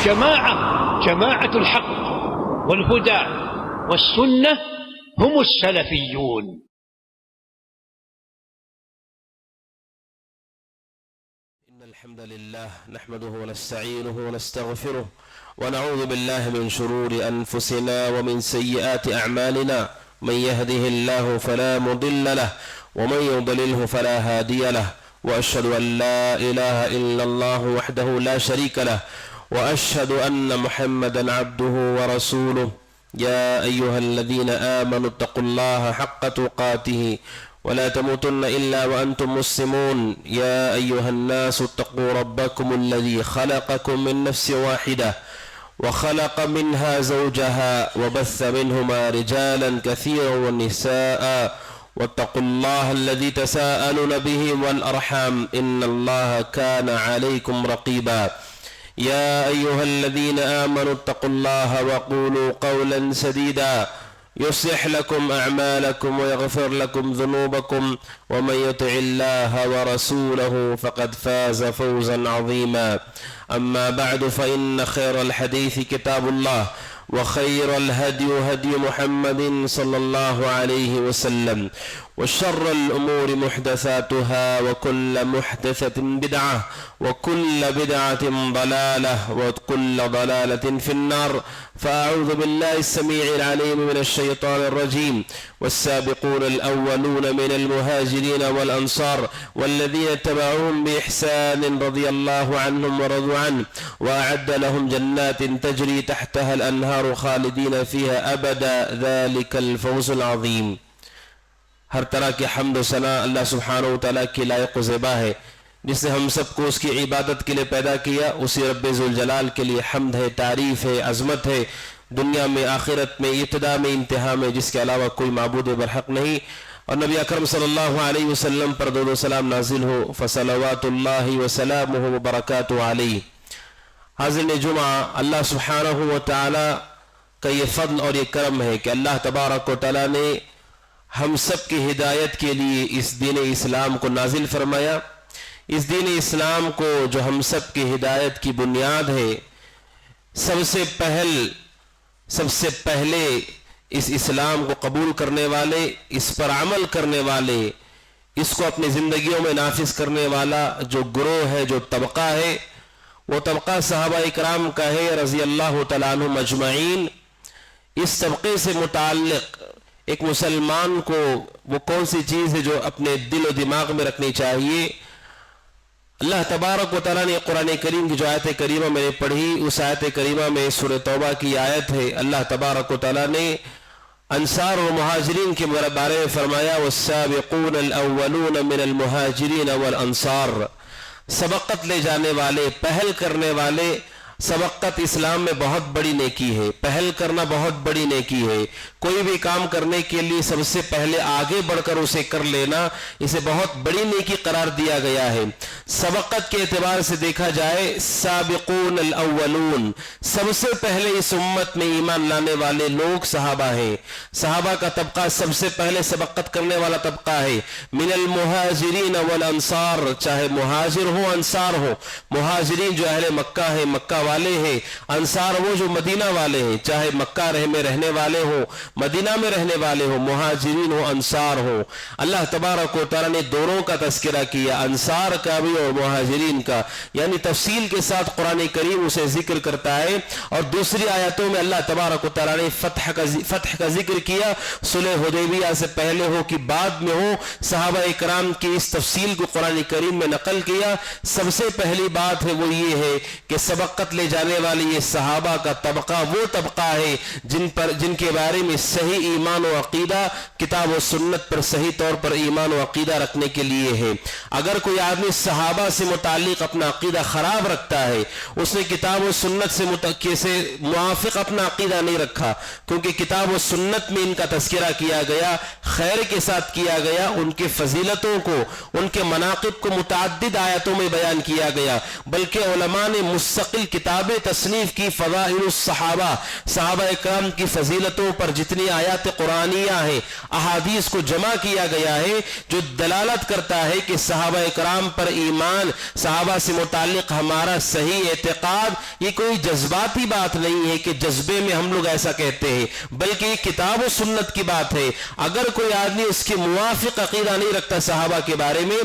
جماعة الحق والهدى والسنة هم السلفيون. إن الحمد لله نحمده ونستعينه ونستغفره ونعوذ بالله من شرور أنفسنا ومن سيئات أعمالنا. من يهده الله فلا مضل له ومن يضلله فلا هادي له، وأشهد أن لا إله إلا الله وحده لا شريك له، وأشهد أن محمدا عبده ورسوله. يا أيها الذين آمنوا اتقوا الله حق تقاته ولا تموتن إلا وأنتم مسلمون. يا أيها الناس اتقوا ربكم الذي خلقكم من نفس واحدة وخلق منها زوجها وبث منهما رجالا كثيرا ونساء، واتقوا الله الذي تساءلون به والأرحام إن الله كان عليكم رقيبا. يا أيها الذين آمنوا اتقوا الله وقولوا قولا سديدا يصلح لكم أعمالكم ويغفر لكم ذنوبكم، ومن يطع الله ورسوله فقد فاز فوزا عظيما. أما بعد، فإن خير الحديث كتاب الله، وخير الهدي هدي محمد صلى الله عليه وسلم، وشر الأمور محدثاتها، وكل محدثة بدعة، وكل بدعة ضلالة، وكل ضلالة في النار. فأعوذ بالله السميع العليم من الشيطان الرجيم. والسابقون الأولون من المهاجرين والأنصار والذين اتبعوهم بإحسان رضي الله عنهم ورضوا عنه، وأعد لهم جنات تجري تحتها الأنهار خالدين فيها أبدا، ذلك الفوز العظيم. ہر طرح کے حمد و ثنا اللہ سبحانہ و تعالیٰ کی لائق و زیبا ہے، جس نے ہم سب کو اس کی عبادت کے لیے پیدا کیا. اسی رب ذوالجلال کے لیے حمد ہے، تعریف ہے، عظمت ہے، دنیا میں، آخرت میں، ابتدا میں، انتہا میں، جس کے علاوہ کوئی معبود برحق نہیں. اور نبی اکرم صلی اللہ علیہ وسلم پر درود و سلام نازل ہو، فصلوات اللہ وسلامہ وبرکاتہ علیہ. حاضرین جمعہ، اللہ سبحانہ و تعالیٰ کا یہ فضل اور یہ کرم ہے کہ اللہ تبارک و تعالیٰ نے ہم سب کی ہدایت کے لیے اس دین اسلام کو نازل فرمایا. اس دین اسلام کو جو ہم سب کی ہدایت کی بنیاد ہے، سب سے پہلے اس اسلام کو قبول کرنے والے، اس پر عمل کرنے والے، اس کو اپنی زندگیوں میں نافذ کرنے والا جو گروہ ہے، جو طبقہ ہے، وہ طبقہ صحابہ اکرام کا ہے رضی اللہ تعالیٰ عنہم اجمعین. اس طبقے سے متعلق ایک مسلمان کو وہ کون سی چیز ہے جو اپنے دل و دماغ میں رکھنی چاہیے؟ اللہ تبارک و تعالیٰ نے قرآن کریم کی جو آیت کریمہ میں نے پڑھی، اس آیت کریمہ میں سورہ توبہ کی آیت ہے. اللہ تبارک و تعالیٰ نے انصار و مہاجرین کے بارے میں فرمایا، والسابقون الاولون من المہاجرین والانصار. سبقت لے جانے والے، پہل کرنے والے. سبقت اسلام میں بہت بڑی نیکی ہے، پہل کرنا بہت بڑی نیکی ہے. کوئی بھی کام کرنے کے لیے سب سے پہلے آگے بڑھ کر اسے کر لینا، اسے بہت بڑی نیکی قرار دیا گیا ہے. سبقت کے اعتبار سے دیکھا جائے، سابقون الاولون، سب سے پہلے اس امت میں ایمان لانے والے لوگ صحابہ ہیں. صحابہ کا طبقہ سب سے پہلے سبقت کرنے والا طبقہ ہے. من المہاجرین والانصار، چاہے مہاجر ہو انصار ہو. مہاجرین جو اہل مکہ ہے، مکہ والے ہیں. انصار وہ جو مدینہ والے ہیں، چاہے مکہ میں رہنے والے ہو، مدینہ میں رہنے والے ہو، مہاجرین ہو، انصار ہو. اللہ تبارک و تعالیٰ نے دونوں کا تذکرہ کیا، انصار کا بھی اور مہاجرین کا، یعنی تفصیل کے ساتھ قرآن کریم اسے ذکر کرتا ہے. اور دوسری آیتوں میں اللہ تبارک و تعالیٰ نے فتح کا ذکر کیا. صلح حدیبیہ سے پہلے ہو کہ بعد میں ہو، صحابہ اکرام کی اس تفصیل کو قرآن کریم میں نقل کیا. سب سے پہلی بات ہے وہ یہ ہے کہ سبقت لے جانے والے یہ صحابہ کا طبقہ وہ طبقہ ہے جن کے بارے میں صحیح ایمان و عقیدہ، کتاب و سنت پر صحیح طور پر ایمان و عقیدہ رکھنے کے لیے ہے. اگر کوئی آدمی صحابہ سے متعلق اپنا عقیدہ خراب رکھتا ہے، اس نے کتاب و سنت سے موافق اپنا عقیدہ نہیں رکھا، کیونکہ کتاب و سنت میں ان کا تذکرہ کیا گیا، خیر کے ساتھ کیا گیا، ان کے فضیلتوں کو، ان کے مناقب کو متعدد آیتوں میں بیان کیا گیا. بلکہ علماء نے مستقل کتابیں تصنیف کی فضائل الصحابہ، صحابہ اکرام کی فضیلتوں پر جتنی آیات قرآنیہ ہیں، احادیث کو جمع کیا گیا ہے جو دلالت کرتا ہے کہ صحابہ اکرام پر ایمان، صحابہ سے متعلق ہمارا صحیح اعتقاد یہ کوئی جذباتی بات نہیں ہے کہ جذبے میں ہم لوگ ایسا کہتے ہیں، بلکہ یہ کتاب و سنت کی بات ہے۔ اگر کوئی آدمی اس کے موافق عقیدہ نہیں رکھتا صحابہ کے بارے میں،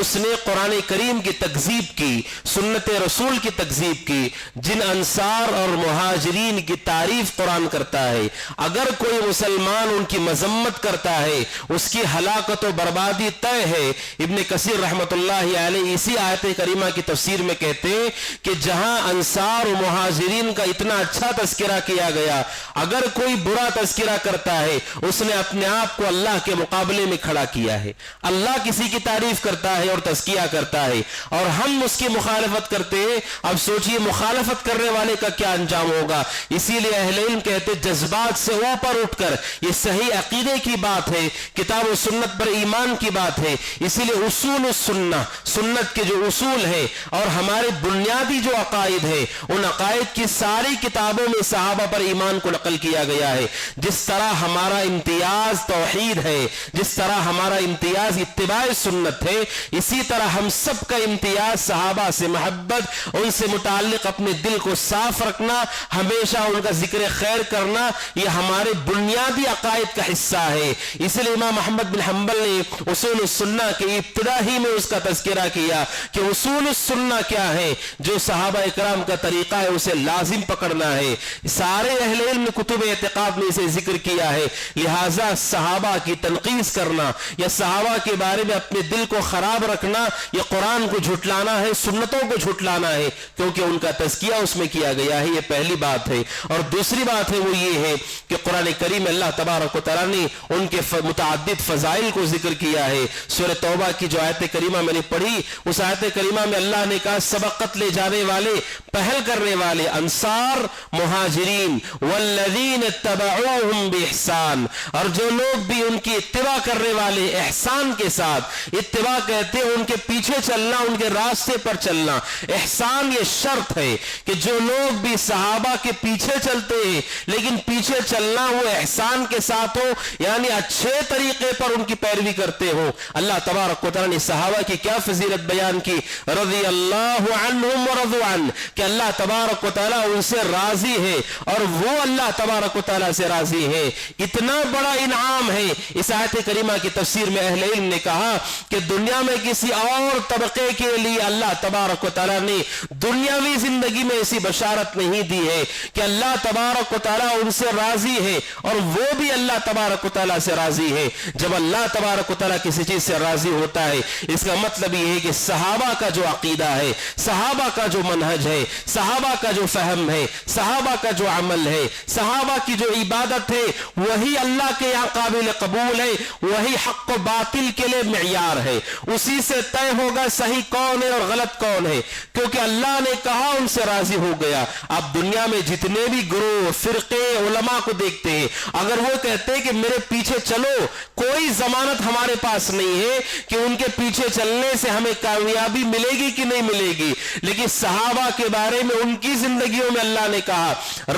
اس نے قرآن کریم کی تکذیب کی، سنت رسول کی تکذیب کی، جن انصار اور مہاجرین کی تعریف قرآن کرتا ہے۔ اگر کوئی مسلمان ان کی مذمت کرتا ہے، اس کی ہلاکت و بربادی طے ہے۔ ابن کثیر رحمۃ اللہ علیہ اسی آیت کریمہ کی تفسیر میں کہتے ہیں کہ جہاں انصار و مہاجرین کا اتنا اچھا تذکرہ کیا گیا، اگر کوئی برا تذکرہ کرتا ہے اس نے اپنے آپ کو اللہ کے مقابلے میں کھڑا کیا ہے۔ اللہ کسی کی تعریف کرتا ہے اور تزکیہ کرتا ہے اور ہم اس کی مخالفت کرتے ہیں، اب سوچئے مخالفت کرنے والے کا کیا انجام ہوگا۔ اسی لیے اہل علم کہتے جذبات سے اوپر اٹھ کر یہ صحیح عقیدے کی بات ہے، کتاب و سنت پر ایمان کی بات ہے۔ اسی لیے اصول السنہ، سنت کے جو اصول ہیں اور ہمارے بنیادی جو عقائد ہے، ان عقائد کی ساری کتابوں میں صحابہ پر ایمان کو نقل کیا گیا ہے۔ جس طرح ہمارا امتیاز توحید ہے، جس طرح ہمارا امتیاز اتباع سنت ہے، اسی طرح ہم سب کا امتیاز صحابہ سے محبت، ان سے متعلق اپنے دل کو صاف رکھنا، ہمیشہ ان کا ذکر خیر کرنا، یہ ہمارے بنیادی عقائد کا حصہ ہے۔ اس لیے امام احمد بن حنبل نے اصول السنہ کے ابتدا ہی میں اس کا تذکرہ کیا کہ اصول السنہ کیا ہے، جو صحابہ اکرام کا طریقہ ہے اسے لازم پکڑنا ہے۔ سارے اہل علم کتب اعتقاد نے اسے ذکر کیا ہے، لہٰذا صحابہ کی تنقیص کرنا یا صحابہ کے بارے میں اپنے دل کو خراب رکھنا، یہ قرآن کو جھٹلانا ہے، سنتوں کو جھٹلانا ہے، کیونکہ ان کا تزکیہ اس میں کیا گیا ہے۔ یہ پہلی بات ہے۔ اور دوسری بات ہے وہ یہ ہے کہ قرآن کریم اللہ تبارک و تعالیٰ نے ان کے متعدد فضائل کو ذکر کیا ہے۔ سورہ توبہ کی جو آیت کریمہ میں نے پڑھی، اس آیت کریمہ میں اللہ نے کہا سبقت لے جانے والے، پہل کرنے والے انصار مہاجرین والذین اتبعوہم بإحسان، اور جو لوگ بھی ان کی اتباع کرنے والے احسان کے ساتھ، اتباع کہتے ہیں ان کے پیچھے چلنا، ان کے راستے پر چلنا۔ احسان یہ شرط ہے کہ جو لوگ بھی صحابہ کے پیچھے چلتے ہیں لیکن پیچھے چلنا وہ احسان کے ساتھ ہو، یعنی اچھے طریقے پر ان کی پیروی کرتے ہو۔ اللہ تبارک و تعالیٰ نے صحابہ کی کیا فضیلت بیان کی، رضی اللہ عنہم ورضوا عنہ، کہ اللہ تبارک و تعالیٰ ان سے راضی ہے اور وہ اللہ تبارک و تعالیٰ سے راضی ہے۔ اتنا بڑا انعام ہے۔ اس آیت کریمہ کی تفسیر میں اہل علم نے کہا کہ دنیا میں کسی اور طبقے کے لیے اللہ تبارک و تعالیٰ نے دنیاوی زندگی میں ایسی بشارت نہیں دی ہے کہ اللہ تبارک و تعالیٰ ان سے راضی ہے اور وہ بھی اللہ تبارک و تعالیٰ سے راضی ہے۔ جب اللہ تبارک و تعالیٰ کسی چیز سے راضی ہوتا ہے، اس کا مطلب یہ ہے کہ صحابہ کا جو عقیدہ ہے، صحابہ کا جو منہج ہے، صحابہ کا جو فہم ہے، صحابہ کا جو عمل ہے، صحابہ کی جو عبادت ہے، وہی اللہ کے یہاں قابل قبول ہے، وہی حق و باطل کے لیے معیار ہے۔ اسی سے طے ہوگا صحیح کون ہے اور غلط کون ہے، کیونکہ اللہ نے کہا ان سے راضی ہو گیا۔ اب دنیا میں جتنے بھی گروہ، فرقے، علماء کو دیکھتے ہیں، اگر وہ کہتے ہیں کہ میرے پیچھے چلو، کوئی ضمانت ہمارے پاس نہیں ہے کہ ان کے پیچھے چلنے سے ہمیں کامیابی ملے گی کہ نہیں ملے گی، لیکن صحابہ کے بارے میں ان کی زندگیوں میں اللہ نے کہا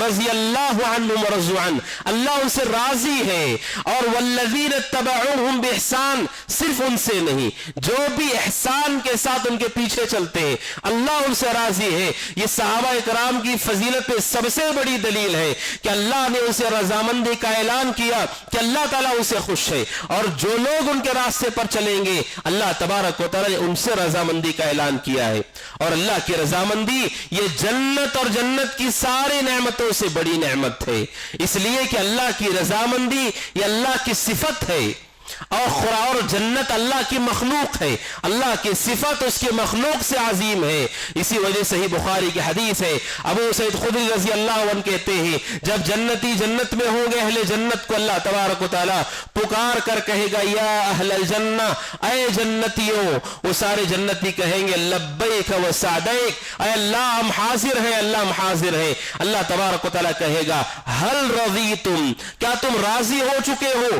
رضی اللہ عنہم ورضوا عنہ، اللہ ان سے راضی ہے۔ اور والذین اتبعوہم بإحسان، صرف ان سے نہیں، جو بھی احسان کے ساتھ ان کے پیچھے چلتے ہیں، اللہ ان سے راضی ہے۔ یہ صحابہ اکرام کی فضیلت پہ سب سے بڑی دلیل ہے کہ اللہ نے ان سے رضامندی کا اعلان کیا کہ اللہ تعالیٰ ان سے خوش ہے، اور جو لوگ ان کے راستے پر چلیں گے اللہ تبارک و تعالیٰ نے ان سے رضامندی کا اعلان کیا ہے۔ اور اللہ کی رضامندی یہ جنت اور جنت کی ساری نعمتوں سے بڑی نعمت ہے، اس لیے کہ اللہ کی رضامندی یہ اللہ کی صفت ہے، اور جنت اللہ کی مخلوق ہے، اللہ کی صفت اس کی مخلوق سے عظیم ہے۔ اسی وجہ سے ہی بخاری کی حدیث ہے، ابو سعید خدری رضی اللہ عنہ کہتے ہیں جب جنتی جنت میں ہوں گے، اہل جنت کو اللہ تبارک و تعالیٰ پکار کر کہے گا یا اہل الجنہ، اے جنتیوں، وہ سارے جنتی کہیں گے لبیک و سعدیک، اے اللہ ہم حاضر ہیں، اللہ ہم حاضر ہیں۔ اللہ تبارک و تعالیٰ کہے گا ہل رضیتم، کیا تم راضی ہو چکے ہو،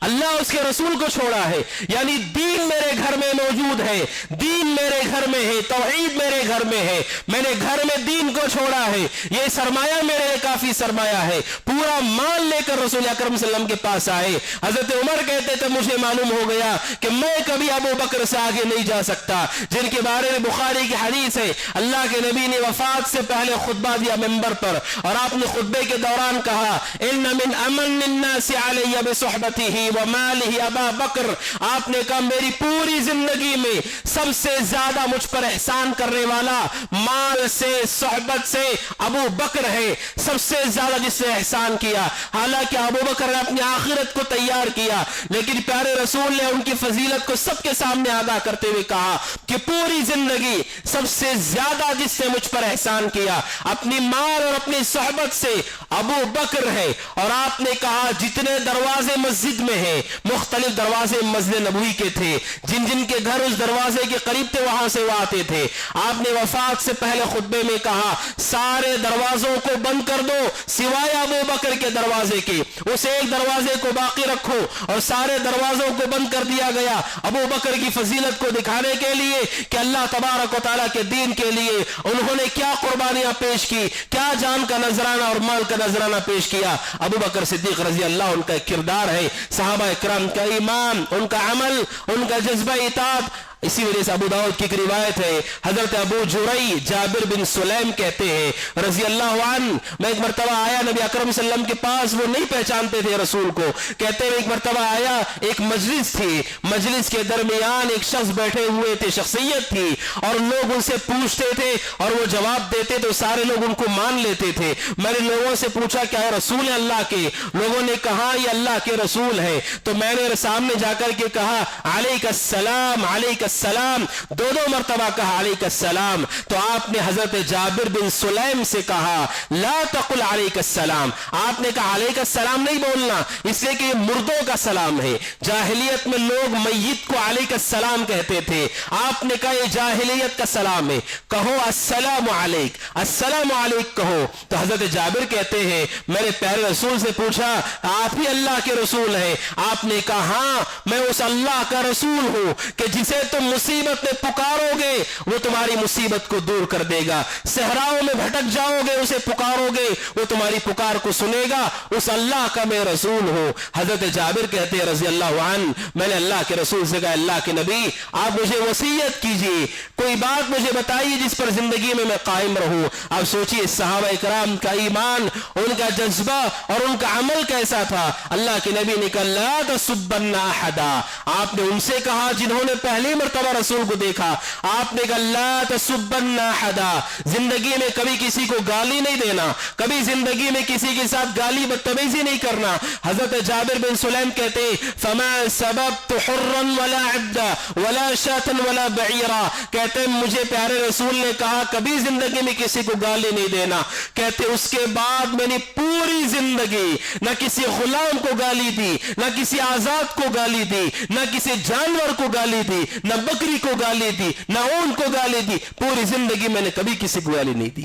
اللہ اس کے رسول کو چھوڑا ہے. یعنی دین میرے گھر میں موجود ہے, دین میرے گھر میں ہے, توحید میرے گھر میں ہے, میں نے گھر میں دین کو چھوڑا ہے, یہ سرمایہ میرے لیے کافی سرمایہ ہے. پورا مال لے کر رسول اکرم صلی اللہ علیہ وسلم کے پاس آئے. حضرت عمر کہتے تھے مجھے معلوم ہو گیا کہ میں کبھی ابو بکر سے آگے نہیں جا سکتا, جن کے بارے میں بخاری کی حدیث ہے اللہ کے نبی نے وفات سے پہلے خطبہ دیا منبر پر, اور آپ نے خطبے کے دوران کہا ان من امن الناس علی بصحبته وماله ابا بکر. آپ نے کہا میری پوری زندگی میں سب سے زیادہ مجھ پر احسان کرنے والا مال سے صحبت سے ابو بکر ہے, سب سے زیادہ جس نے احسان کیا. حالانکہ ابو بکر نے اپنی آخرت کو تیار کیا, لیکن پیارے رسول نے ان کی فضیلت کو سب کے سامنے آگاہ کرتے ہوئے کہا کہ پوری زندگی سب سے زیادہ جس نے مجھ پر احسان کیا اپنی مال اور اپنی صحبت سے ابو بکر ہے. اور آپ نے کہا جتنے دروازے مسجد میں ہیں, مختلف دروازے مسجد نبوی کے تھے, جن جن کے گھر اس دروازے کے قریب تھے وہاں سے وہ آتے تھے. آپ نے وفات سے پہلے خطبے میں کہا سارے دروازوں کو بند کر دو سوائے ابو بکر کے دروازے کے, اس ایک دروازے کو باقی رکھو, اور سارے دروازوں کو بند کر دیا گیا ابو بکر کی فضیلت کو دکھانے کے لیے کہ اللہ تبارک و تعالیٰ کے دین کے لیے انہوں نے کیا قربانیاں پیش کی, کیا جان کا نذرانہ اور مال کا نذرانہ پیش کیا. ابو بکر صدیق رضی اللہ ان کا ایک کردار ہے, صحابہ اکرام کا ایمان, ان کا عمل, ان کا جذبہ اطاعت. اسی وجہ سے ابو داؤد کی ایک روایت ہے, حضرت ابو جرئی جابر بن سلیم کہتے ہیں رضی اللہ عنہ, میں ایک مرتبہ آیا نبی اکرم صلی اللہ علیہ وسلم کے پاس, وہ نہیں پہچانتے تھے رسول کو. کہتے ہیں ایک مرتبہ آیا, ایک مجلس تھی, مجلس کے درمیان ایک شخص بیٹھے ہوئے تھے, شخصیت تھی, اور لوگ ان سے پوچھتے تھے اور وہ جواب دیتے تو سارے لوگ ان کو مان لیتے تھے. میں نے لوگوں سے پوچھا کیا ہے رسول اللہ کے؟ لوگوں نے کہا یہ اللہ کے رسول ہے. تو میں نے سامنے جا کر کے کہا علیک السلام علیک السلام, دو مرتبہ کہا علیک السلام. تو آپ نے حضرت جابر بن سلیم سے کہا لا تقل علیک السلام, آپ نے کہا علیک السلام نہیں بولنا, اس لیے کہ یہ مردوں کا سلام ہے. جاہلیت میں لوگ میت کو علیک السلام کہتے تھے, آپ نے کہا یہ جاہلیت کا سلام ہے, کہو السلام علیک, السلام علیک کہو. تو حضرت جابر کہتے ہیں میں نے پیارے رسول سے پوچھا آپ ہی اللہ کے رسول ہیں؟ آپ نے کہا ہاں میں اس اللہ کا رسول ہوں کہ جسے تم مصیبت میں پکارو گے وہ تمہاری مصیبت کو دور کر دے گا, صحراؤں میں بھٹک جاؤ گے اسے پکارو گے وہ تمہاری پکار کو سنے گا, اس اللہ کا میں رسول ہوں. حضرت جابر کہتے ہیں رضی اللہ عنہ میں نے اللہ کے رسول سے کہا اللہ کے نبی آپ مجھے وصیت کیجئے, کوئی بات مجھے بتائیے جس پر زندگی میں قائم رہوں. آپ سوچئے صحابہ کرام کا ایمان, ان کا جذبہ اور ان کا عمل کیسا تھا. اللہ کے نبی نے کہا لا تسبن احدا, آپ نے ان سے کہا جنہوں نے پہلی مرتبہ رسول کو دیکھا, آپ نے کہا لا تسبن احدا, زندگی میں کبھی کسی کو گالی نہیں دینا, کبھی زندگی میں کسی کے ساتھ گالی بدتمیزی نہیں کرنا. حضرت جابر بن سلیم کہتے فما سببت حرا ولا عبدا ولا شاتا ولا بعیرا, کہتے مجھے پیارے رسول نے کہا کبھی زندگی میں کسی کو گالی نہیں دینا. کہتے اس کے بعد میں نے پوری زندگی نہ کسی غلام کو گالی دی, نہ کسی آزاد کو گالی دی, نہ کسی جانور کو گالی دی, نہ بکری کو گالی دی, نہ اونٹ کو گالی دی, پوری زندگی میں نے کبھی کسی کو گالی نہیں دی.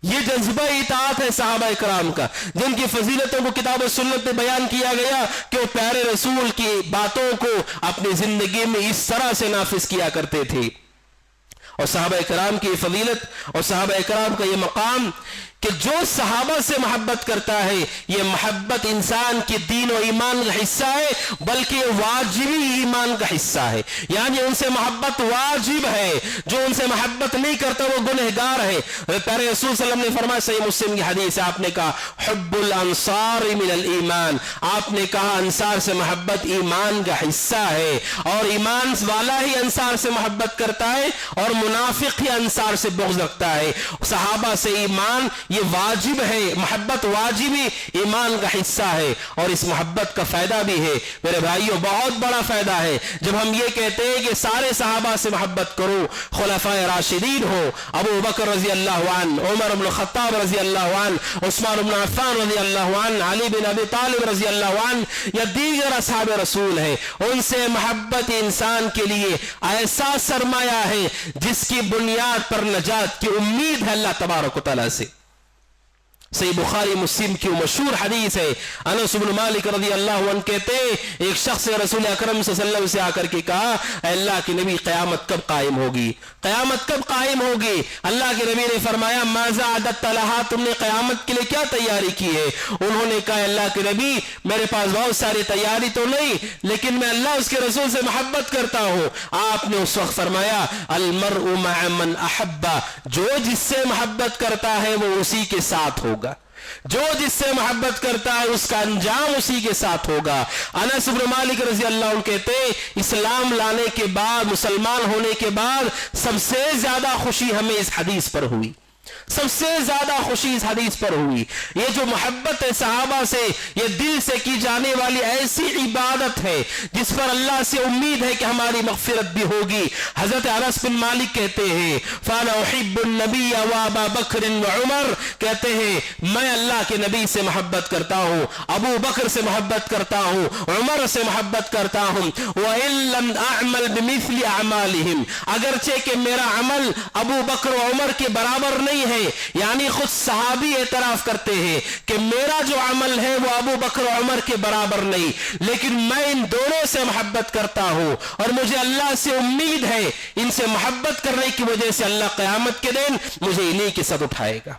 یہ جذبہ اطاعت ہے صحابہ کرام کا, جن کی فضیلتوں کو کتاب و سنت میں بیان کیا گیا کہ وہ پیارے رسول کی باتوں کو اپنی زندگی میں اس طرح سے نافذ کیا کرتے تھے. اور صحابہ کرام کی فضیلت اور صحابہ کرام کا یہ مقام کہ جو صحابہ سے محبت کرتا ہے یہ محبت انسان کی دین و ایمان کا حصہ ہے, بلکہ واجبی ایمان کا حصہ ہے. یعنی ان سے محبت واجب ہے, جو ان سے محبت نہیں کرتا وہ گنہگار ہے. پیارے رسول صلی اللہ علیہ وسلم نے فرمایا, صحیح مسلم کی حدیث, آپ نے کہا حب الانصار من الایمان, آپ نے کہا انصار سے محبت ایمان کا حصہ ہے, اور ایمان والا ہی انصار سے محبت کرتا ہے اور منافق ہی انصار سے بغض رکھتا ہے. صحابہ سے ایمان یہ واجب ہے, محبت واجبی ایمان کا حصہ ہے, اور اس محبت کا فائدہ بھی ہے میرے بھائیوں, بہت بڑا فائدہ ہے. جب ہم یہ کہتے ہیں کہ سارے صحابہ سے محبت کرو, خلفائے راشدین ہو, ابو بکر رضی اللہ عنہ, عمر بن الخطاب رضی اللہ عنہ, عثمان بن عفان رضی اللہ عنہ, علی بن ابی طالب رضی اللہ عنہ, یا دیگر اصحاب رسول ہیں, ان سے محبت انسان کے لیے ایسا سرمایہ ہے جس کی بنیاد پر نجات کی امید ہے اللہ تبارک و تعالیٰ سے. صحیح بخاری مسلم کی مشہور حدیث ہے، انس بن مالک رضی اللہ عنہ کہتے ہیں ایک شخص نے رسول اکرم صلی اللہ علیہ وسلم سے آ کر کے کہا اے اللہ کے نبی قیامت کب قائم ہوگی، قیامت کب قائم ہوگی؟ اللہ کے نبی نے فرمایا ماذا اعددت لها، تم نے قیامت کے لیے کیا تیاری کی ہے؟ انہوں نے کہا اللہ کے نبی میرے پاس بہت ساری تیاری تو نہیں، لیکن میں اللہ اس کے رسول سے محبت کرتا ہوں۔ آپ نے اس وقت فرمایا المرء مع من احب، جو جس سے محبت کرتا ہے وہ اسی کے ساتھ ہوگا، جو جس سے محبت کرتا ہے اس کا انجام اسی کے ساتھ ہوگا۔ انس بن مالک رضی اللہ عنہ کہتے اسلام لانے کے بعد، مسلمان ہونے کے بعد سب سے زیادہ خوشی ہمیں اس حدیث پر ہوئی، سب سے زیادہ خوشی اس حدیث پر ہوئی۔ یہ جو محبت ہے صحابہ سے، یہ دل سے کی جانے والی ایسی عبادت ہے جس پر اللہ سے امید ہے کہ ہماری مغفرت بھی ہوگی۔ حضرت انس بن مالک کہتے ہیں فانا احب النبی وابا بکر وعمر، کہتے ہیں میں اللہ کے نبی سے محبت کرتا ہوں، ابو بکر سے محبت کرتا ہوں، عمر سے محبت کرتا ہوں، وَإِن لَمْ أَعْمَلْ بِمِثْلِ أَعْمَالِهِمْ، اگرچہ کہ میرا عمل ابو بکر و عمر کے برابر نہیں ہے، یعنی خود صحابی اعتراف کرتے ہیں کہ میرا جو عمل ہے وہ ابو بکر و عمر کے برابر نہیں، لیکن میں ان دونوں سے محبت کرتا ہوں اور مجھے اللہ سے امید ہے ان سے محبت کرنے کی وجہ سے اللہ قیامت کے دن مجھے انہی کے ساتھ اٹھائے گا۔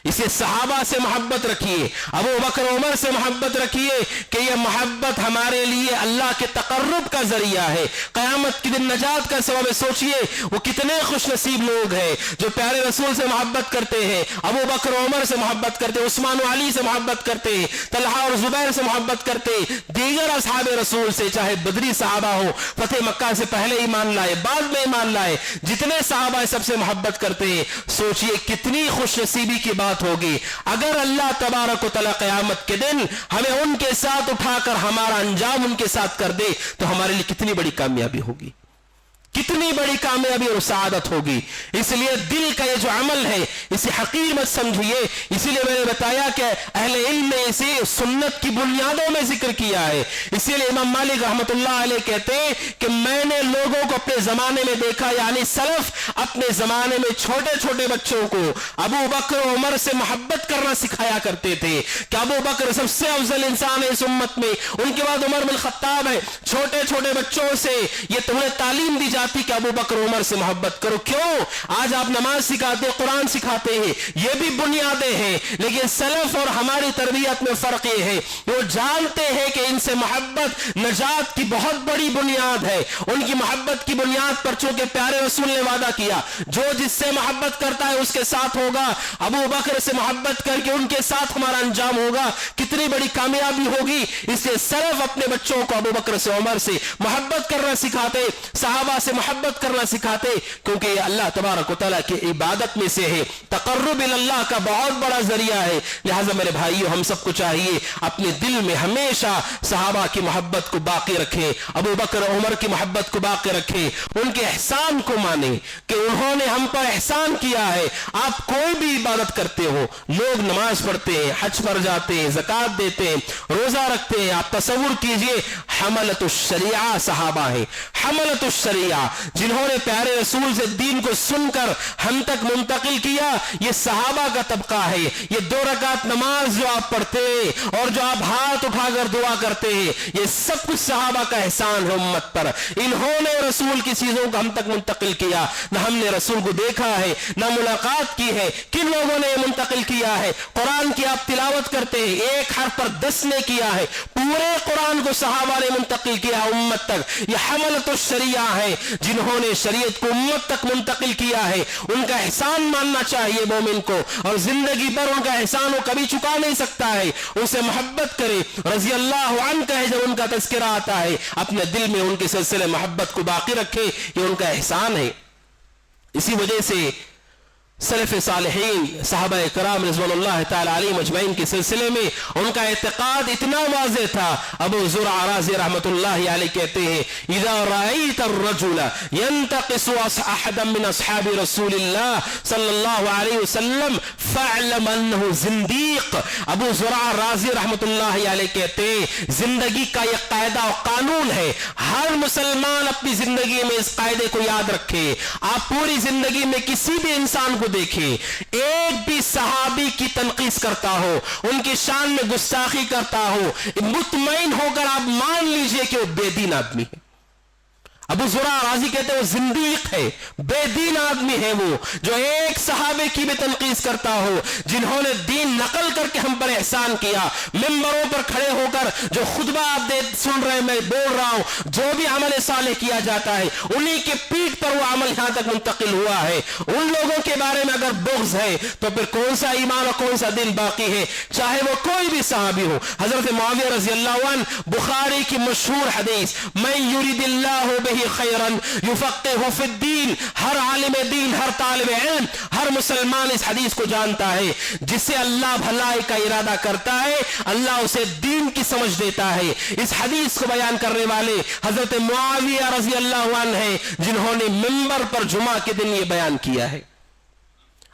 اسے صحابہ سے محبت رکھیے، ابو بکر عمر سے محبت رکھیے کہ یہ محبت ہمارے لیے اللہ کے تقرب کا ذریعہ ہے، قیامت کے دن نجات کا سبب ہے۔ سوچئے وہ کتنے خوش نصیب لوگ ہیں جو پیارے رسول سے محبت کرتے ہیں، ابو بکر عمر سے محبت کرتے ہیں، عثمان و علی سے محبت کرتے ہیں، طلحہ اور زبیر سے محبت کرتے ہیں، دیگر اصحاب رسول سے، چاہے بدری صحابہ ہو، فتح مکہ سے پہلے ایمان لائے، بعد میں ایمان لائے، جتنے صحابہ سب سے محبت کرتے ہیں۔ سوچئے کتنی خوش نصیبی کی بات ہوگی اگر اللہ تبارک و تعالی قیامت کے دن ہمیں ان کے ساتھ اٹھا کر ہمارا انجام ان کے ساتھ کر دے تو ہمارے لیے کتنی بڑی کامیابی ہوگی، کتنی بڑی کامیابی اور سعادت ہوگی۔ اس لیے دل کا یہ جو عمل ہے اسے حقیر مت سمجھیے، اسی لیے میں نے بتایا کہ اہل علم نے اسے سنت کی بنیادوں میں ذکر کیا ہے۔ اسی لیے امام مالک رحمت اللہ علیہ کہتے ہیں کہ میں نے لوگوں کو اپنے زمانے میں دیکھا، یعنی سلف اپنے زمانے میں چھوٹے چھوٹے بچوں کو ابو بکر و عمر سے محبت کرنا سکھایا کرتے تھے کہ ابو بکر سب سے افضل انسان ہے اس امت میں، ان کے بعد عمر بن الخطاب ہے۔ چھوٹے چھوٹے بچوں سے یہ تمہیں تعلیم دی جاتی کہ ابو بکر عمر سے محبت کرو۔ کیوں؟ آج آپ نماز سکھاتے ہیں، قرآن سکھاتے ہیں، یہ بھی بنیادیں ہیں، لیکن سلف اور ہماری تربیت میں فرق یہ ہے وہ جانتے ہیں کہ ان سے محبت نجات کی بہت بڑی بنیاد ہے۔ ان کی محبت کی بنیاد پر چونکہ پیارے رسول نے وعدہ کیا جو جس سے محبت کرتا ہے اس کے ساتھ ہوگا، ابو بکر سے محبت کر کے ان کے ساتھ ہمارا انجام ہوگا، کتنی بڑی کامیابی ہوگی۔ اس لیے سلف اپنے بچوں کو ابو بکر سے عمر سے محبت کرنا سکھاتے، صحابہ سے محبت کرنا سکھاتے، کیونکہ یہ اللہ تبارک و تعالیٰ کی عبادت میں سے ہے، تقرب اللہ کا بہت بڑا ذریعہ ہے۔ لہٰذا میرے بھائیو ہم سب کو چاہیے اپنے دل میں ہمیشہ صحابہ کی محبت کو باقی رکھیں، ابو بکر عمر کی محبت کو باقی رکھیں، ان کے احسان کو مانیں کہ انہوں نے ہم پر احسان کیا ہے۔ آپ کوئی بھی عبادت کرتے ہو، لوگ نماز پڑھتے ہیں، حج پر جاتے ہیں، زکوٰۃ دیتے ہیں، روزہ رکھتے ہیں، آپ تصور کیجئے حملۃ الشریعہ صحابہ ہیں، حملۃ الشریعہ جنہوں نے پیارے رسول سے دین کو سن کر ہم تک منتقل کیا، یہ صحابہ کا طبقہ ہے۔ یہ 2 رکعت نماز جو آپ پڑھتے ہیں اور جو آپ ہاتھ اٹھا کر دعا کرتے ہیں، یہ سب کچھ صحابہ کا احسان ہے امت پر۔ انہوں نے رسول کی چیزوں کو ہم تک منتقل کیا، نہ ہم نے رسول کو دیکھا ہے نہ ملاقات کی ہے، کن لوگوں نے منتقل کیا ہے؟ قرآن کی آپ تلاوت کرتے ہیں، ایک حرف پر 10 نے کیا ہے، پورے قرآن کو صحابہ نے منتقل کیا امت تک۔ یہ حملۃ الشریعہ ہے جنہوں نے شریعت کو امت تک منتقل کیا ہے۔ ان کا احسان ماننا چاہیے مومن کو، اور زندگی پر ان کا احسان وہ کبھی چکا نہیں سکتا ہے۔ ان سے محبت کرے، رضی اللہ عنہ کہے جب ان کا تذکرہ آتا ہے، اپنے دل میں ان کے سلسلے محبت کو باقی رکھے، یہ ان کا احسان ہے۔ اسی وجہ سے سلف صالحین صحابہ کرام رضوان اللہ تعالی علیہم اجمعین کے سلسلے میں ان کا اعتقاد اتنا واضح تھا۔ ابو زرع رازی رحمت اللہ علیہ کہتے ہیں اذا رأیت الرجل ينتقص احدا من اصحاب رسول اللہ صلی اللہ علیہ وسلم فاعلم انه زندیق۔ ابو زرع رازی رحمت اللہ علیہ کہتے ہیں زندگی کا یہ قاعدہ و قانون ہے، ہر مسلمان اپنی زندگی میں اس قاعدے کو یاد رکھے۔ آپ پوری زندگی میں کسی بھی انسان کو دیکھیں، ایک بھی صحابی کی تنقیص کرتا ہو، ان کی شان میں گستاخی کرتا ہو، مطمئن ہو کر آپ مان لیجئے کہ وہ بے دین آدمی ہے۔ ابو زرع رازی کہتے ہیں وہ زندیق ہے، بے دین آدمی ہے وہ، جو ایک صحابے کی بھی تنقیص کرتا ہو، جنہوں نے دین نقل کر کے ہم پر احسان کیا، ممبروں پر کھڑے ہو کر جو خطبہ آپ سن رہے ہیں، میں بول رہا ہوں، جو بھی عمل صالح کیا جاتا ہے انہی کے پیٹھ پر وہ عمل یہاں تک منتقل ہوا ہے۔ ان لوگوں کے بارے میں اگر بغض ہے تو پھر کون سا ایمان اور کون سا دین باقی ہے، چاہے وہ کوئی بھی صحابی ہو۔ حضرت معاویہ رضی اللہ عنہ، بخاری کی مشہور حدیث، من یرید اللہ بہ خیرن یفقہہ فی الدین، ہر عالم دین، ہر طالب علم، ہر مسلمان اس حدیث کو جانتا ہے، جسے اللہ بھلائی کا ارادہ کرتا ہے اللہ اسے دین کی سمجھ دیتا ہے۔ اس حدیث کو بیان کرنے والے حضرت معاویہ رضی اللہ عنہ ہیں، جنہوں نے منبر پر جمعہ کے دن یہ بیان کیا ہے۔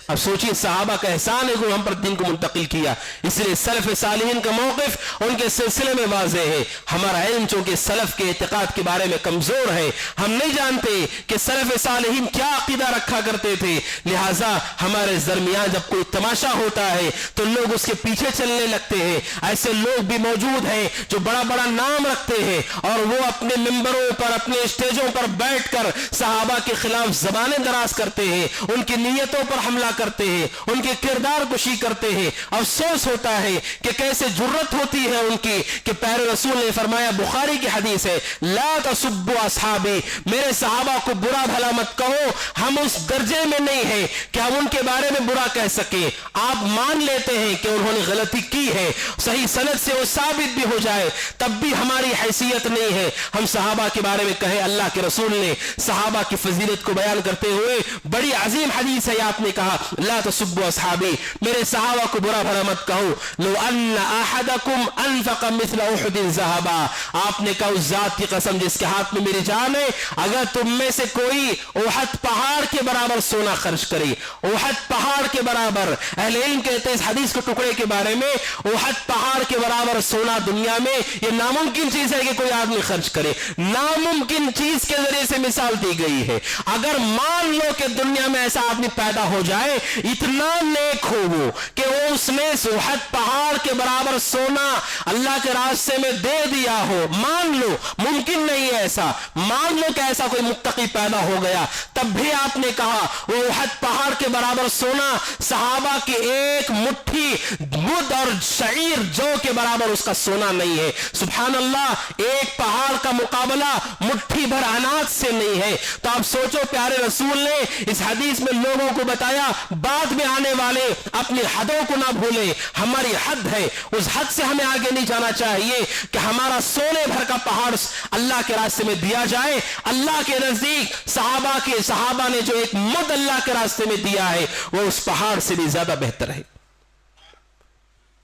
اب سوچیے صحابہ کا احسان ہے کہ ہم پر دین کو منتقل کیا، اس لیے سلف صالحین کا موقف ان کے سلسلے میں واضح ہے۔ ہمارا علم چونکہ سلف کے اعتقاد کے بارے میں کمزور ہے، ہم نہیں جانتے کہ سلف صالحین کیا عقیدہ رکھا کرتے تھے، لہٰذا ہمارے درمیان جب کوئی تماشا ہوتا ہے تو لوگ اس کے پیچھے چلنے لگتے ہیں۔ ایسے لوگ بھی موجود ہیں جو بڑا بڑا نام رکھتے ہیں اور وہ اپنے ممبروں پر، اپنے اسٹیجوں پر بیٹھ کر صحابہ کے خلاف زبانیں دراز کرتے ہیں، ان کی نیتوں پر حملہ کرتے ہیں، ان کے کردار کشی کرتے ہیں۔ افسوس ہوتا ہے کہ کیسے جرت ہوتی ہے ان کی کہ پیارے رسول نے فرمایا، بخاری کی حدیث ہے، لا تسبوا اصحابی، میرے صحابہ کو برا بھلا مت کہو، ہم اس درجے میں نہیں ہیں کہ ہم ان کے بارے میں برا کہہ سکیں۔ آپ مان لیتے ہیں کہ انہوں نے غلطی کی ہے، صحیح سند سے وہ ثابت بھی ہو جائے، تب بھی ہماری حیثیت نہیں ہے ہم صحابہ کے بارے میں کہیں۔ اللہ کے رسول نے صحابہ کی فضیلت کو بیان کرتے ہوئے بڑی عظیم حدیث ہے، آپ نے کہا لا تسبوا اصحابی، میرے صحابہ کو برا بھلا مت کہو، لو ان احدکم انفق مثل احد ذهبا، آپ نے کہا اس ذات کی قسم جس کے ہاتھ میں میری جان ہے، اگر تم میں سے کوئی احد پہاڑ کے برابر سونا خرچ کرے، احد پہاڑ کے برابر، اہل علم کہتے ہیں اس حدیث کے ٹکڑے کے بارے میں، احد پہاڑ کے برابر سونا دنیا میں یہ ناممکن چیز ہے کہ کوئی آدمی خرچ کرے، ناممکن چیز کے ذریعے سے مثال دی گئی ہے۔ اگر مان لو کہ دنیا میں ایسا آدمی پیدا ہو جائے، اتنا نیک ہو وہ کہ وہ اس نے احد پہاڑ کے برابر سونا اللہ کے راستے میں دے دیا ہو، مان لو، ممکن نہیں ہے ایسا، مان لو کہ ایسا کوئی متقی پیدا ہو گیا، تب بھی آپ نے کہا وہ احد پہاڑ کے برابر سونا صحابہ کی ایک مٹھی مد اور شعیر جو کے برابر اس کا سونا نہیں ہے۔ سبحان اللہ، ایک پہاڑ کا مقابلہ مٹھی بھر اناج سے نہیں ہے۔ تو آپ سوچو پیارے رسول نے اس حدیث میں لوگوں کو بتایا، بعد میں آنے والے اپنی حدوں کو نہ بھولیں، ہماری حد ہے، اس حد سے ہمیں آگے نہیں جانا چاہیے کہ ہمارا سونے بھر کا پہاڑ اللہ کے راستے میں دیا جائے۔ اللہ کے نزدیک صحابہ نے جو ایک مد اللہ کے راستے میں دیا ہے وہ اس پہاڑ سے بھی زیادہ بہتر ہے۔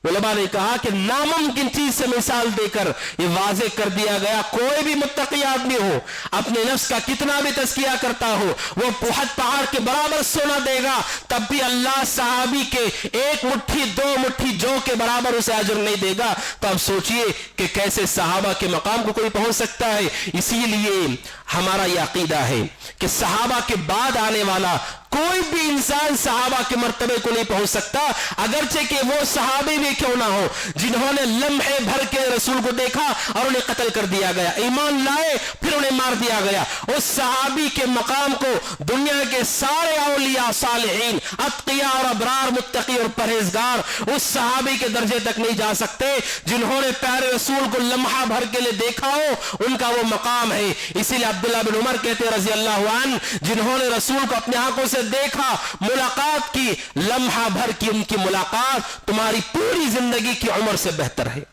علماء نے کہا کہ ناممکن چیز سے مثال دے کر یہ واضح کر دیا گیا، کوئی بھی متقی آدمی ہو، اپنے نفس کا کتنا بھی تزکیہ کرتا ہو، وہ احد پہاڑ کے برابر سونا دے گا، تب بھی اللہ صحابی کے ایک مٹھی دو مٹھی جو کے برابر اسے اجر نہیں دے گا۔ تو اب سوچئے کہ کیسے صحابہ کے مقام کو کوئی پہنچ سکتا ہے۔ اسی لیے ہمارا یہ عقیدہ ہے کہ صحابہ کے بعد آنے والا کوئی بھی انسان صحابہ کے مرتبے کو نہیں پہنچ سکتا، اگرچہ کہ وہ صحابی بھی کیوں نہ ہو جنہوں نے لمحے بھر کے رسول کو دیکھا اور انہیں قتل کر دیا گیا، ایمان لائے پھر انہیں مار دیا گیا۔ اس صحابی کے مقام کو دنیا کے سارے اولیاء صالحین، اتقیاء اور ابرار، متقی اور پرہیزگار اس صحابی کے درجے تک نہیں جا سکتے جنہوں نے پیارے رسول کو لمحہ بھر کے لیے دیکھا ہو، ان کا وہ مقام ہے۔ اسی لیے عبداللہ بن عمر کہتے رضی اللہ عنہ، جنہوں نے رسول کو اپنے آنکھوں سے دیکھا، ملاقات کی، لمحہ بھر کی ان کی ملاقات تمہاری پوری زندگی کی عمر سے بہتر ہے۔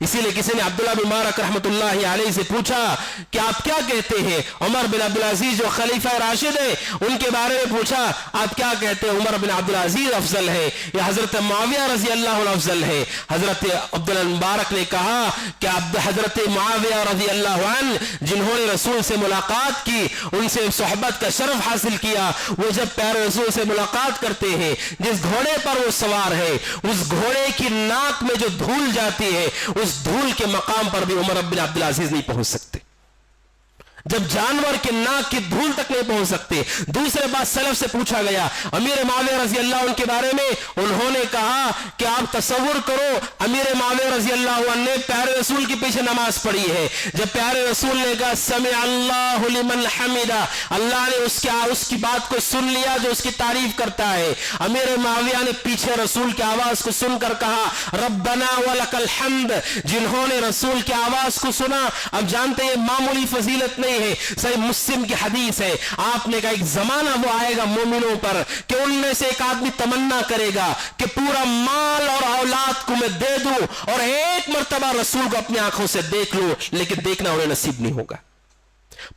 اسی لیے کسی نے عبداللہ بن مبارک رحمت اللہ علیہ سے پوچھا کہ آپ کیا کہتے ہیں، عمر بن عبدالعزیز جو خلیفہ راشد ہے ان کے بارے میں پوچھا، آپ کیا کہتے ہیں، عمر بن عبدالعزیز افضل ہے یا حضرت معاویہ رضی اللہ عنہ افضل ہے؟ حضرت عبداللہ مبارک نے کہا کہ حضرت معاویہ رضی اللہ عنہ جنہوں نے رسول سے ملاقات کی، ان سے صحبت کا شرف حاصل کیا، وہ جب پیارے رسول سے ملاقات کرتے ہیں، جس گھوڑے پر وہ سوار ہے اس گھوڑے کی ناک میں جو دھول جاتی ہے، اس دھول کے مقام پر بھی عمر بن عبدالعزیز نہیں پہنچ سکتے۔ جب جانور کے ناک کی دھول تک نہیں پہنچ سکتے. دوسرے بات سلف سے پوچھا گیا امیر معاویہ رضی اللہ عنہ کے بارے میں, انہوں نے کہا کہ آپ تصور کرو امیر معاویہ رضی اللہ عنہ نے پیارے رسول کے پیچھے نماز پڑھی ہے. جب پیارے رسول نے کہا سمع اللہ لمن حمدہ, اللہ نے اس کی بات کو سن لیا جو اس کی تعریف کرتا ہے. امیر معاویہ نے پیچھے رسول کی آواز کو سن کر کہا ربنا ولک الحمد. جنہوں نے رسول کی آواز کو سنا, اب جانتے ہیں معمولی فضیلت نہیں ہے, صحیح مسلم کی حدیث ہے, آپ نے کہا ایک زمانہ وہ آئے گا مومنوں پر کہ ان میں سے ایک آدمی تمنا کرے گا کہ پورا مال اور اولاد کو میں دے دوں اور ایک مرتبہ رسول کو اپنی آنکھوں سے دیکھ لوں, لیکن دیکھنا انہیں نصیب نہیں ہوگا.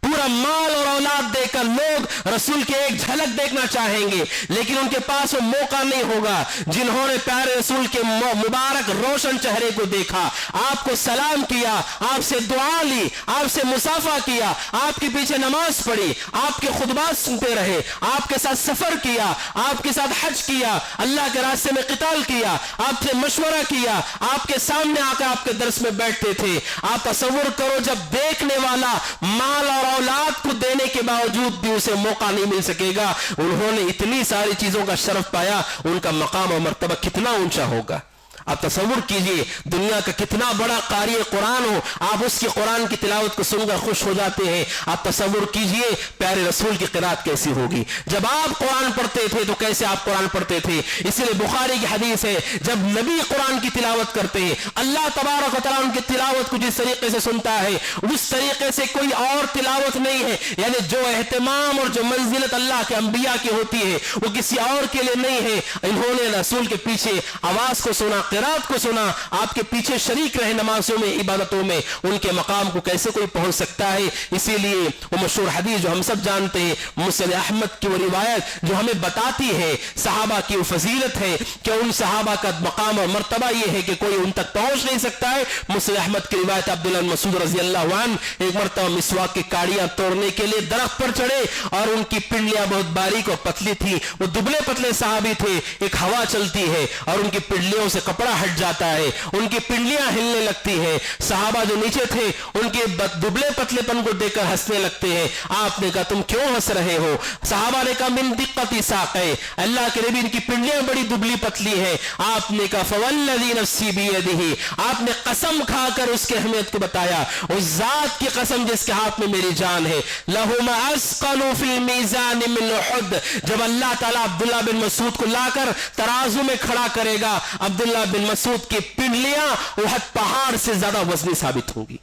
پورا مال اور اولاد دے کر لوگ رسول کے ایک جھلک دیکھنا چاہیں گے, لیکن ان کے پاس وہ موقع نہیں ہوگا. جنہوں نے پیارے رسول کے مبارک روشن چہرے کو دیکھا, آپ کو سلام کیا, آپ سے دعا لی, آپ سے مصافحہ کیا, آپ کے پیچھے نماز پڑھی, آپ کے خطبات سنتے رہے, آپ کے ساتھ سفر کیا, آپ کے ساتھ حج کیا, اللہ کے راستے میں قتال کیا, آپ سے مشورہ کیا, آپ کے سامنے آ کر آپ کے درس میں بیٹھتے تھے. آپ تصور کرو جب دیکھنے والا مال اور اولاد کو دینے کے باوجود بھی اسے موقع نہیں مل سکے گا, انہوں نے اتنی ساری چیزوں کا شرف پایا, ان کا مقام اور مرتبہ کتنا اونچا ہوگا. آپ تصور کیجئے دنیا کا کتنا بڑا قاری قرآن ہو, آپ اس کی قرآن کی تلاوت کو سن کر خوش ہو جاتے ہیں. آپ تصور کیجئے پیارے رسول کی قرات کیسی ہوگی. جب آپ قرآن پڑھتے تھے تو کیسے آپ قرآن پڑھتے تھے. اس لیے بخاری کی حدیث ہے جب نبی قرآن کی تلاوت کرتے ہیں, اللہ تبارک و تعالیٰ ان کی تلاوت کو جس طریقے سے سنتا ہے اس طریقے سے کوئی اور تلاوت نہیں ہے. یعنی جو اہتمام اور جو منزلت اللہ کے انبیاء کی ہوتی ہے وہ کسی اور کے لیے نہیں ہے. انہوں نے رسول کے پیچھے آواز کو سنا, قرات کو سنا, آپ کے پیچھے شریک رہے نمازوں میں, عبادتوں میں, ان کے مقام کو کیسے کوئی پہنچ سکتا ہے. اسی لیے وہ مشہور حدیث جو ہم سب جانتے ہیں, مسند احمد کی وہ روایت جو ہمیں بتاتی ہے صحابہ کی وہ فضیلت ہے کہ ان صحابہ کا مقام اور مرتبہ یہ ہے کہ کوئی ان تک پہنچ نہیں سکتا ہے. مسند احمد کی روایت عبداللہ بن مسعود رضی اللہ عنہ ایک مرتبہ مسواک کی کاڑیاں توڑنے کے لیے درخت پر چڑھے اور ان کی پنڈلیاں بہت باریک اور پتلی تھی. وہ دبلے پتلے صحابی تھے, ایک ہوا چلتی ہے اور ان کی پنڈلیوں سے کپڑا ہٹ جاتا ہے, ان کی پنڈلیاں ہلنے لگتی ہے. صحابہ جو نیچے تھے ان کے دبلے پتلے پن کو دیکھ کر ہنسنے لگتے ہیں. آپ نے کہا تم کیوں ہنس رہے ہو؟ صحابہ نے کہا من دقت ساقے, اللہ کے نبی ان کی پنڈلیاں بڑی دبلی پتلی ہیں. آپ نے کہا فوالذی نفسی بیدہ, آپ نے قسم کھا کر اس کی اہمیت کو بتایا, اس ذات کی قسم جس کے ہاتھ میں میری جان ہے. لہما اثقل فی المیزان من احد, جب اللہ تعالیٰ عبداللہ بن مسعود کو لا کر ترازو میں کھڑا کرے گا, عبداللہ بن مسعود کی پنڈلیاں احد پہاڑ سے زیادہ وزنی ثابت ہوں گی.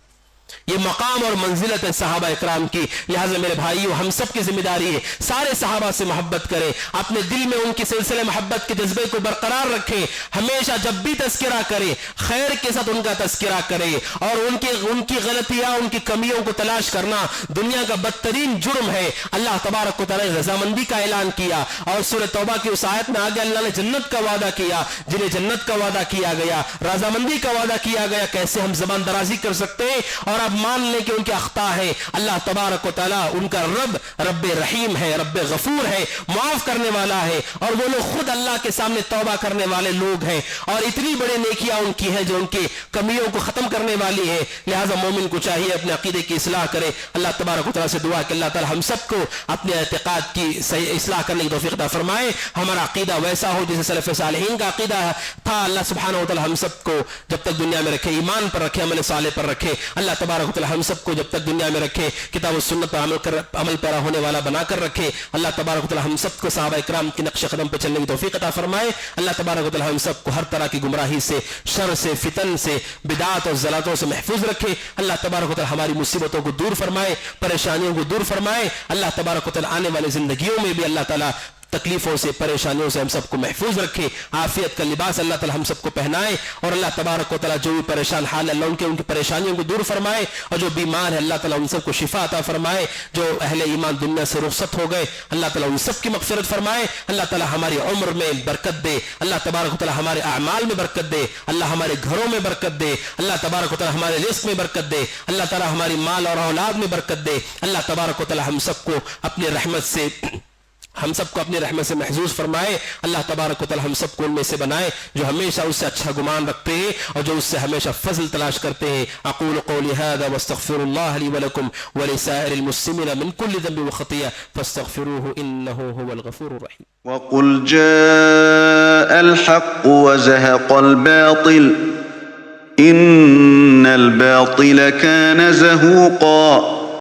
یہ مقام اور منزلت ہے صحابہ اکرام کی. لہٰذا میرے بھائیو ہم سب کی ذمہ داری ہے سارے صحابہ سے محبت کریں, اپنے دل میں ان کی سلسلے محبت کے جذبے کو برقرار رکھیں. ہمیشہ جب بھی تذکرہ کریں خیر کے ساتھ ان کا تذکرہ کریں, اور ان کی غلطیاں ان کی کمیوں کو تلاش کرنا دنیا کا بدترین جرم ہے. اللہ تبارک و تعالیٰ نے رضامندی کا اعلان کیا اور سورہ توبہ کی اس آیت میں آگے اللہ نے جنت کا وعدہ کیا. جنہیں جنت کا وعدہ کیا گیا, رضامندی کا وعدہ کیا گیا, کیسے ہم زبان درازی کر سکتے ہیں اور اب مان لیں کہ ان کے اخطاء ہے. اللہ تبارک و تعالیٰ ان کا رب رحیم ہے, رب غفور ہے, معاف کرنے والا ہے, اور وہ لوگ خود اللہ کے سامنے توبہ کرنے والے لوگ ہیں, اور اتنی بڑی نیکیاں ان کی ہیں جو ان کی کمیوں کو ختم کرنے والی ہے. لہٰذا مومن کو چاہیے اپنے عقیدے کی اصلاح کرے. اللہ تبارک و تعالیٰ سے دعا کہ اللہ تعالیٰ ہم سب کو اپنے اعتقاد کی صحیح اصلاح کرنے کی توفیق عطا فرمائے. ہمارا عقیدہ ویسا ہو جیسے سلف صالحین کا عقیدہ تھا. اللہ سبحانہ و تعالیٰ ہم سب کو جب تک دنیا میں رکھے ایمان پر رکھے, عمل صالح پر رکھے. اللہ تبارک و تعالیٰ ہم سب کو جب تک دنیا میں رکھے کتاب و سنت پر عمل پیرا ہونے والا بنا کر رکھے. اللہ تبارک و تعالیٰ ہم سب کو صحابہ اکرام کے نقش قدم پہ چلنے کی توفیق عطا فرمائے. اللہ تبارک و تعالیٰ ہم سب کو ہر طرح کی گمراہی سے, شر سے, فتن سے, بدعات اور ضلالتوں سے محفوظ رکھے. اللہ تبارک و تعالیٰ ہماری مصیبتوں کو دور فرمائے, پریشانیوں کو دور فرمائے. اللہ تبارک و تعالیٰ آنے والی زندگیوں میں بھی اللہ تعالیٰ تکلیفوں سے, پریشانیوں سے ہم سب کو محفوظ رکھے. عافیت کا لباس اللہ تعالیٰ ہم سب کو پہنائے, اور اللہ تبارک و تعالیٰ جو بھی پریشان حال ہے اللہ ان کی پریشانیوں کو دور فرمائے, اور جو بیمار ہے اللہ تعالیٰ ان سب کو شفا عطا فرمائے. جو اہل ایمان دنیا سے رخصت ہو گئے اللہ تعالیٰ ان سب کی مغفرت فرمائے. اللہ تعالیٰ ہماری عمر میں برکت دے. اللہ تبارک و تعالیٰ ہمارے اعمال میں برکت دے. اللہ ہمارے گھروں میں برکت دے. اللہ تبارک و تعالیٰ ہمارے رزق میں برکت دے. اللہ تعالیٰ ہماری مال اور اولاد میں برکت دے. اللہ تبارک و تعالیٰ ہم سب کو اپنے رحمت سے ہم سب کو اپنی رحمت سے محظوظ فرمائے. اللہ تبارک و تعالی ہم سب کو ان میں سے بنائے جو ہمیشہ اس سے اچھا گمان رکھتے ہیں اور جو اس سے ہمیشہ فضل تلاش کرتے ہیں. اقول قولی هذا واستغفر الله لي ولكم ولسائر المسلمين من كل ذنب وخطيئة فاستغفروه إنه هو الغفور الرحيم. وقل جاء الحق وزهق الباطل إن الباطل كان زهوقا